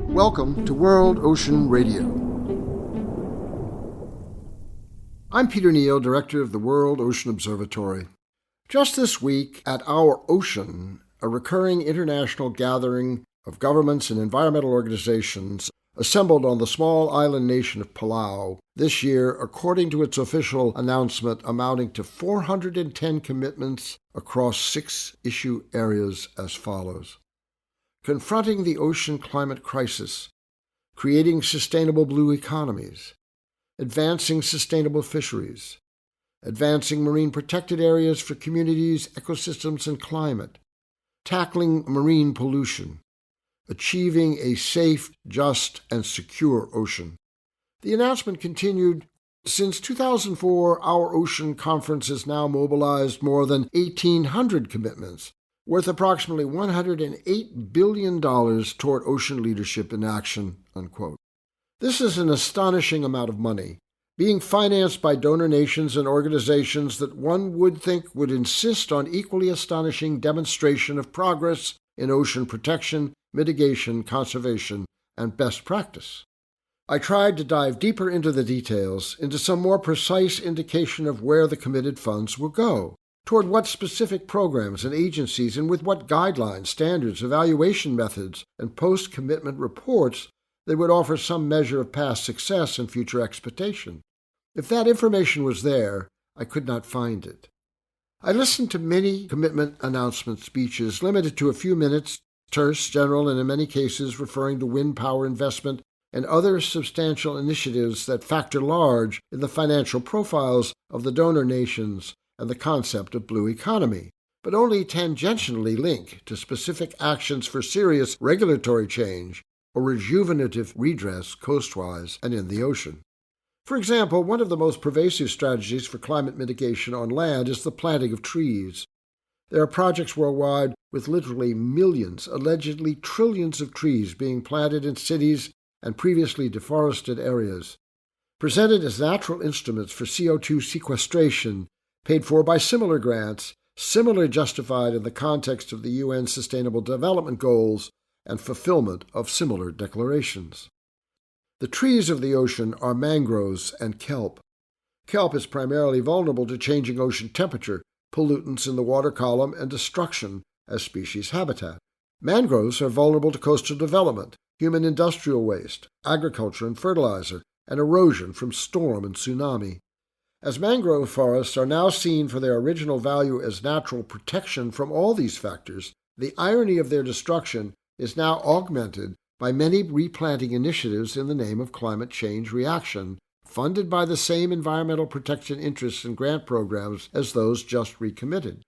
Welcome to World Ocean Radio. I'm Peter Neill, Director of the World Ocean Observatory. Just this week, at Our Ocean, a recurring international gathering of governments and environmental organizations assembled on the small island nation of Palau, this year, according to its official announcement, amounting to 410 commitments across 6 issue areas as follows: confronting the ocean climate crisis, creating sustainable blue economies, advancing sustainable fisheries, advancing marine protected areas for communities, ecosystems, and climate, tackling marine pollution, achieving a safe, just, and secure ocean. The announcement continued, since 2004, Our Ocean Conference has now mobilized more than 1,800 commitments, worth approximately $108 billion toward ocean leadership in action, unquote. This is an astonishing amount of money, being financed by donor nations and organizations that one would think would insist on equally astonishing demonstration of progress in ocean protection, mitigation, conservation, and best practice. I tried to dive deeper into the details, into some more precise indication of where the committed funds will go, toward what specific programs and agencies, and with what guidelines, standards, evaluation methods, and post-commitment reports they would offer some measure of past success and future expectation. If that information was there, I could not find it. I listened to many commitment announcement speeches, limited to a few minutes, terse, general, and in many cases referring to wind power investment and other substantial initiatives that factor large in the financial profiles of the donor nations and the concept of blue economy, but only tangentially link to specific actions for serious regulatory change or rejuvenative redress coastwise and in the ocean. For example, one of the most pervasive strategies for climate mitigation on land is the planting of trees. There are projects worldwide with literally millions, allegedly trillions of trees being planted in cities and previously deforested areas, presented as natural instruments for CO2 sequestration, paid for by similar grants, similarly justified in the context of the UN Sustainable Development Goals and fulfillment of similar declarations. The trees of the ocean are mangroves and kelp. Kelp is primarily vulnerable to changing ocean temperature, pollutants in the water column, and destruction as species habitat. Mangroves are vulnerable to coastal development, human industrial waste, agriculture and fertilizer, and erosion from storm and tsunami. As mangrove forests are now seen for their original value as natural protection from all these factors, the irony of their destruction is now augmented by many replanting initiatives in the name of climate change reaction, funded by the same environmental protection interests and grant programs as those just recommitted.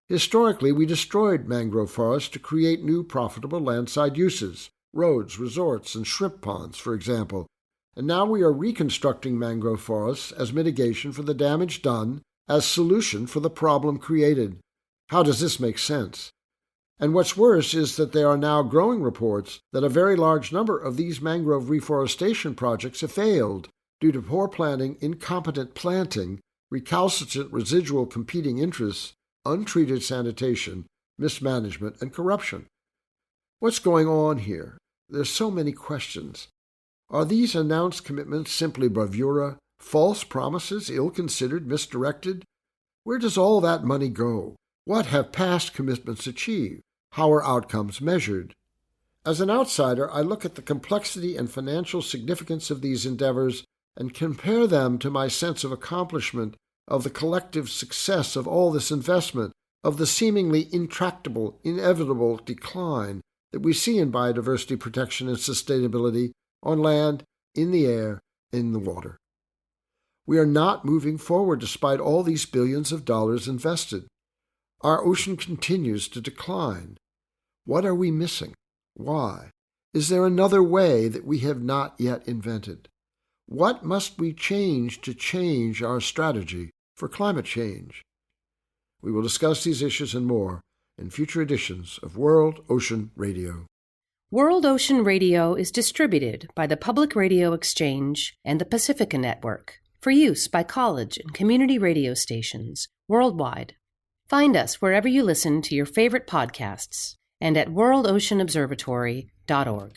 Historically, we destroyed mangrove forests to create new profitable landside uses, roads, resorts, and shrimp ponds, for example, and now we are reconstructing mangrove forests as mitigation for the damage done, as solution for the problem created. How does this make sense? And what's worse is that there are now growing reports that a very large number of these mangrove reforestation projects have failed due to poor planning, incompetent planting, recalcitrant residual competing interests, untreated sanitation, mismanagement, and corruption. What's going on here? There's so many questions. Are these announced commitments simply bravura, false promises, ill-considered, misdirected? Where does all that money go? What have past commitments achieved? How are outcomes measured? As an outsider, I look at the complexity and financial significance of these endeavors and compare them to my sense of accomplishment, of the collective success of all this investment, of the seemingly intractable, inevitable decline that we see in biodiversity protection and sustainability on land, in the air, in the water. We are not moving forward despite all these billions of dollars invested. Our ocean continues to decline. What are we missing? Why? Is there another way that we have not yet invented? What must we change to change our strategy for climate change? We will discuss these issues and more in future editions of World Ocean Radio. World Ocean Radio is distributed by the Public Radio Exchange and the Pacifica Network for use by college and community radio stations worldwide. Find us wherever you listen to your favorite podcasts and at worldoceanobservatory.org.